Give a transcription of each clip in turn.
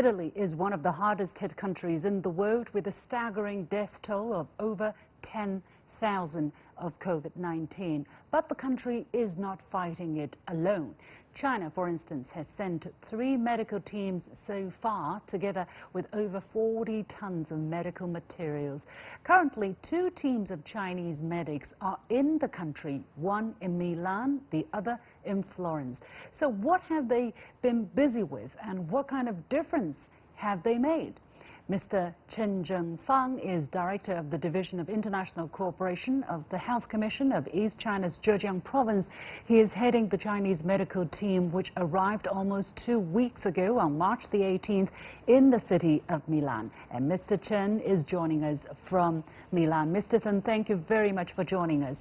Italy is one of the hardest hit countries in the world with a staggering death toll of over 10,000 of COVID-19. But the country is not fighting it alone. China, for instance, has sent 3 medical teams so far, together with over 40 tons of medical materials. Currently, 2 teams of Chinese medics are in the country, one in Milan, the other in Florence. So what have they been busy with, and what kind of difference have they made? Mr. Chen Zhengfang is Director of the Division of International Cooperation of the Health Commission of East China's Zhejiang Province. He is heading the Chinese medical team, which arrived almost 2 weeks ago on March the 18th in the city of Milan. And Mr. Chen is joining us from Milan. Mr. Chen, thank you very much for joining us.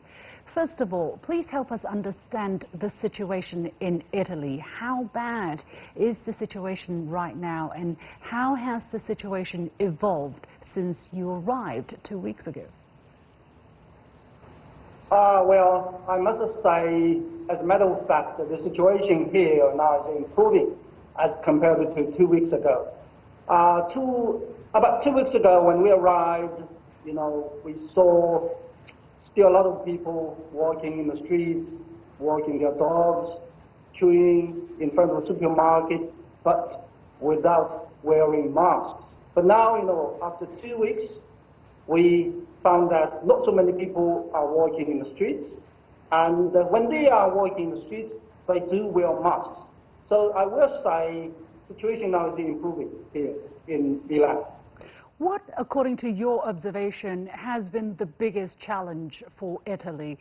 First of all, please help us understand the situation in Italy. How bad is the situation right now, and how has the situation evolved since you arrived 2 weeks ago? Well, I must say, as a matter of fact, the situation here now is improving as compared to 2 weeks ago. About 2 weeks ago, when we arrived, we saw still a lot of people walking in the streets, walking their dogs, queuing in front of the supermarket, but without wearing masks. But now, after 2 weeks, we found that not so many people are walking in the streets, and when they are walking in the streets, they do wear masks. So I will say the situation now is improving here in Milan. What, according to your observation, has been the biggest challenge for Italy,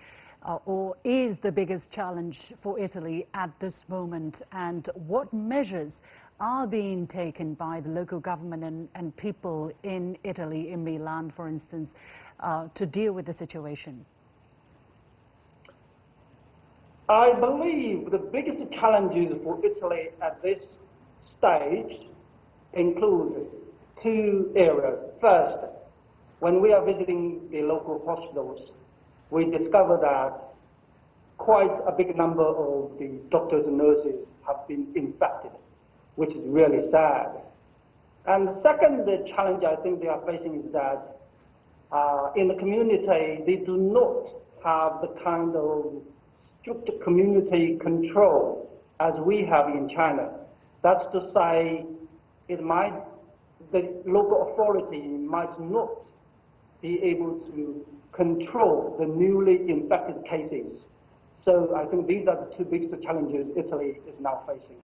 or is the biggest challenge for Italy at this moment, and what measures are being taken by the local government and people in Italy, in Milan, for instance, to deal with the situation? I believe the biggest challenges for Italy at this stage include 2 areas. First, when we are visiting the local hospitals, we discover that quite a big number of the doctors and nurses have been infected, which is really sad. And the second challenge I think they are facing is that in the community, they do not have the kind of strict community control as we have in China. That's to say, the local authority might not be able to control the newly infected cases. So I think these are the 2 biggest challenges Italy is now facing.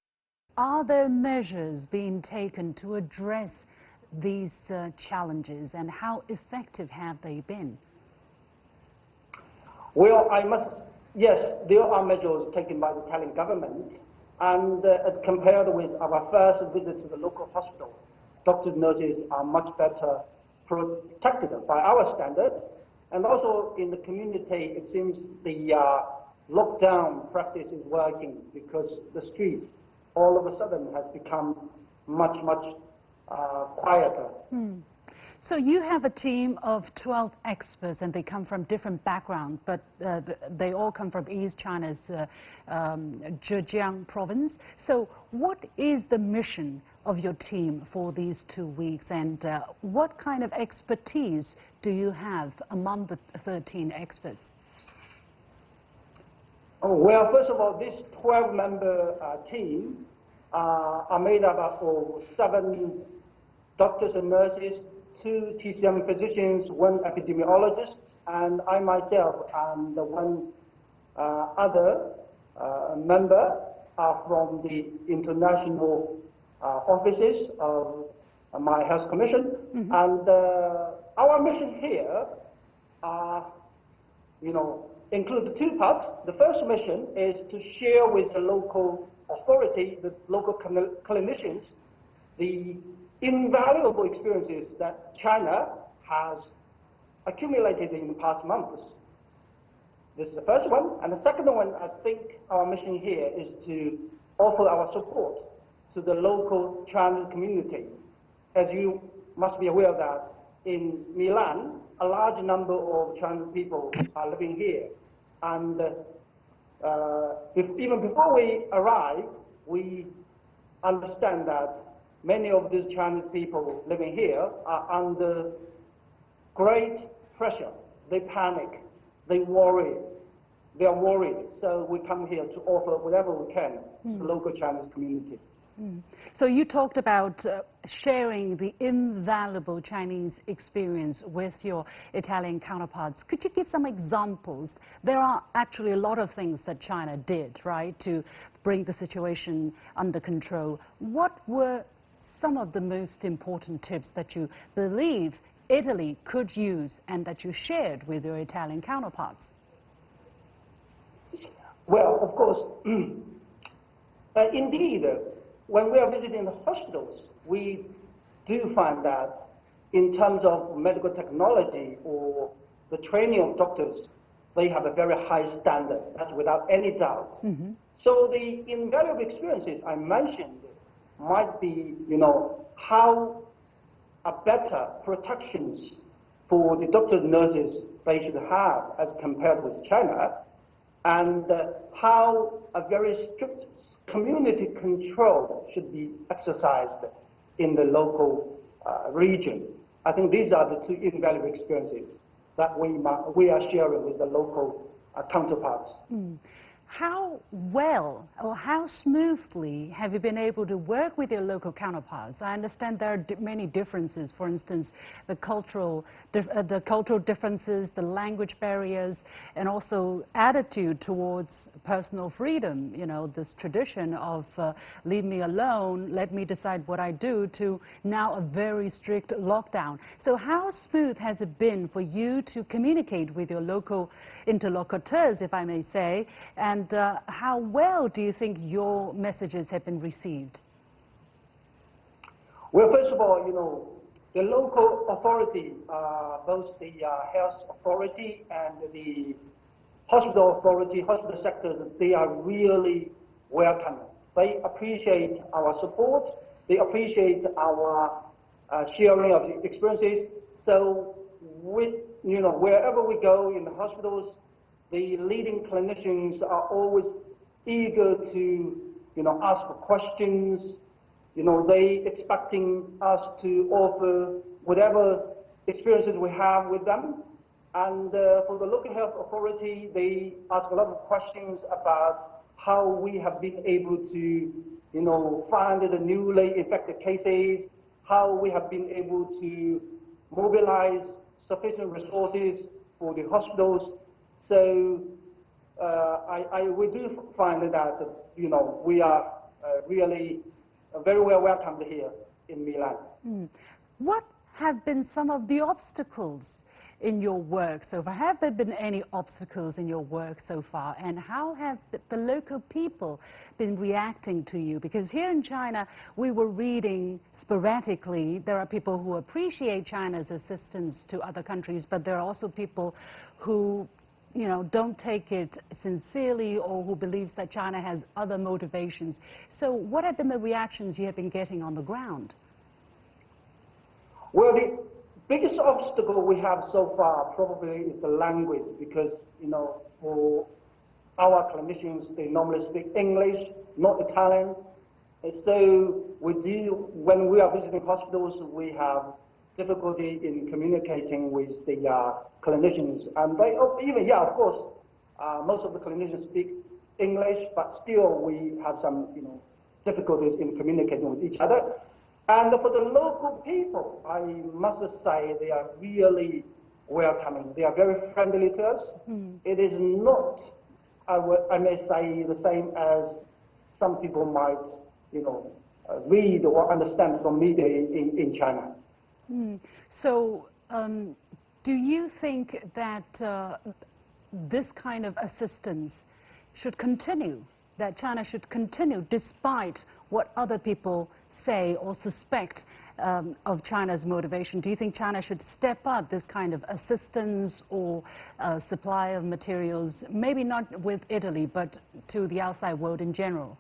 Are there measures being taken to address these challenges, and how effective have they been? Well, yes, there are measures taken by the Italian government, and as compared with our first visit to the local hospital, doctors and nurses are much better protected by our standards. And also in the community, it seems the lockdown practice is working, because the streets all of a sudden has become much quieter. So you have a team of 12 experts, and they come from different backgrounds, but they all come from East China's Zhejiang province. So what is the mission of your team for these 2 weeks, and what kind of expertise do you have among the 13 experts? Oh, well, first of all, this 12-member team are made up of 7 doctors and nurses, 2 TCM physicians, 1 epidemiologist, and I myself and 1 other member are from the international offices of my health commission. And our mission here includes 2 parts. The first mission is to share with the local authority, the local clinicians, the invaluable experiences that China has accumulated in the past months. This is the first one. And the second one, I think our mission here is to offer our support to the local Chinese community. As you must be aware that in Milan, a large number of Chinese people are living here. And even before we arrive, we understand that many of these Chinese people living here are under great pressure. They panic, they worry, they are worried. So we come here to offer whatever we can to the local Chinese community. So you talked about sharing the invaluable Chinese experience with your Italian counterparts. Could you give some examples? There are actually a lot of things that China did, right, to bring the situation under control. What were some of the most important tips that you believe Italy could use and that you shared with your Italian counterparts? Well, of course, indeed, when we are visiting the hospitals, we do find that in terms of medical technology or the training of doctors, they have a very high standard, that's without any doubt. So the invaluable experiences I mentioned might be, how a better protections for the doctors and nurses they should have as compared with China, and how a very strict community control should be exercised in the local region. I think these are the two invaluable experiences that we are sharing with the local counterparts. How well or how smoothly have you been able to work with your local counterparts? I understand there are many differences, for instance, the cultural differences, the language barriers, and also attitude towards personal freedom, this tradition of leave me alone, let me decide what I do, to now a very strict lockdown. So how smooth has it been for you to communicate with your local interlocutors, if I may say, and how well do you think your messages have been received? Well, first of all, the local authority, both the health authority and the hospital authority, hospital sectors, they are really welcoming. They appreciate our support. They appreciate our sharing of the experiences. So, wherever we go in the hospitals, the leading clinicians are always eager to, ask for questions. They expecting us to offer whatever experiences we have with them. And for the local health authority, they ask a lot of questions about how we have been able to, find the newly infected cases, how we have been able to mobilize sufficient resources for the hospitals. So we do find that, we are really very well welcomed here in Milan. What have been some of the obstacles in your work so far? Have there been any obstacles in your work so far? And how have the local people been reacting to you? Because here in China, we were reading sporadically, there are people who appreciate China's assistance to other countries, but there are also people who don't take it sincerely, or who believes that China has other motivations. So what have been the reactions you have been getting on the ground? Well, the biggest obstacle we have so far probably is the language, because, for our clinicians, they normally speak English, not Italian. And so when we are visiting hospitals, we have difficulty in communicating with the clinicians. And they, of course, most of the clinicians speak English, but still we have some, difficulties in communicating with each other. And for the local people, I must say they are really welcoming. They are very friendly to us. It is not, I may say, the same as some people might, read or understand from media in China. So, do you think that this kind of assistance should continue, that China should continue despite what other people say or suspect of China's motivation? Do you think China should step up this kind of assistance or supply of materials, maybe not with Italy, but to the outside world in general?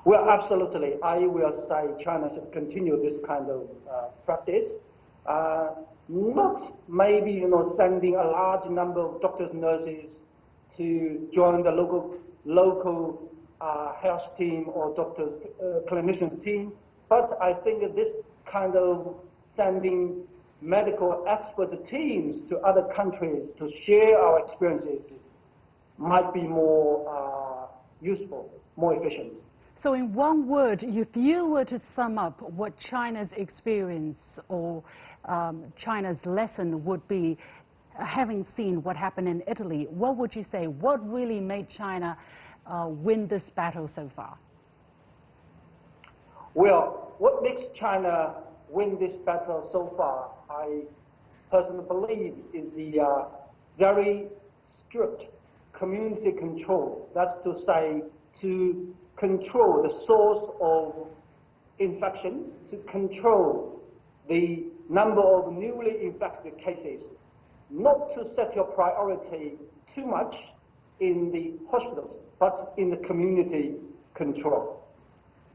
Well, absolutely. I will say China should continue this kind of practice. Not maybe, sending a large number of doctors and nurses to join the local health team or doctors, clinician team, but I think that this kind of sending medical expert teams to other countries to share our experiences might be more useful, more efficient. So in one word, if you were to sum up what China's experience or China's lesson would be, having seen what happened in Italy, what would you say? What really made China win this battle so far? Well, what makes China win this battle so far, I personally believe, is the very strict community control. That's to say, to control the source of infection, to control the number of newly infected cases, not to set your priority too much in the hospitals, but in the community control.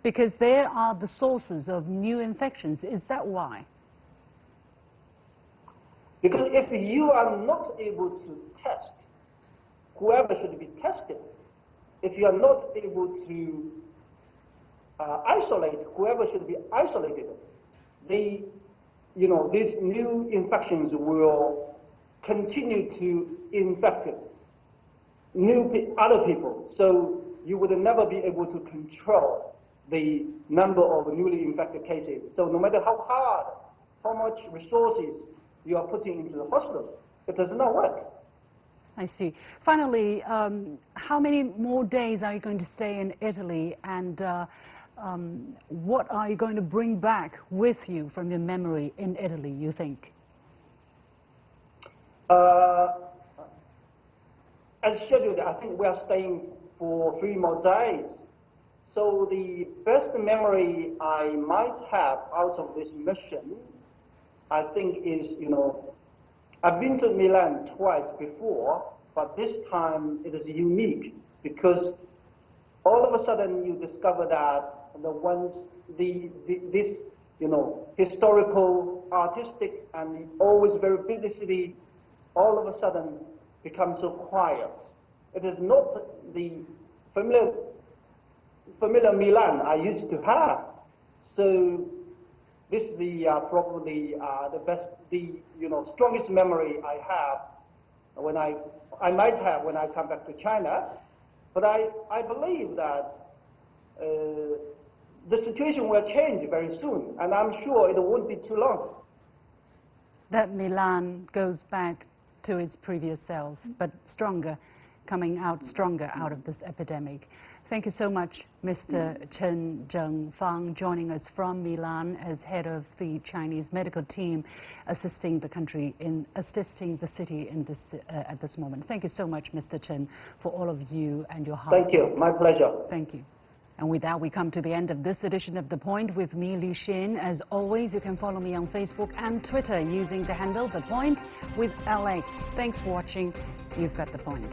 Because there are the sources of new infections. Is that why? Because if you are not able to test whoever should be tested, if you are not able to isolate whoever should be isolated, these new infections will continue to infect other people. So you would never be able to control the number of newly infected cases. So no matter how hard, how much resources you are putting into the hospital, it does not work. I see. Finally, how many more days are you going to stay in Italy, and what are you going to bring back with you from your memory in Italy, you think? As scheduled, I think we are staying for 3 more days. So the best memory I might have out of this mission, I think is, I've been to Milan twice before, but this time it is unique because all of a sudden you discover that this historical, artistic, and always very busy city, all of a sudden becomes so quiet. It is not the familiar Milan I used to have. So this is probably the best, strongest memory I have when I might have when I come back to China. But I believe that the situation will change very soon, and I'm sure it won't be too long. That Milan goes back to its previous self, but stronger, coming out stronger out of this epidemic. Thank you so much, Mr. Chen Zhengfang, joining us from Milan as head of the Chinese medical team, assisting the city in this at this moment. Thank you so much, Mr. Chen, for all of you and your hard work. Thank you. My pleasure. Thank you. And with that, we come to the end of this edition of The Point with me, Liu Xin. As always, you can follow me on Facebook and Twitter using the handle The Point with LX. Thanks for watching. You've got The Point.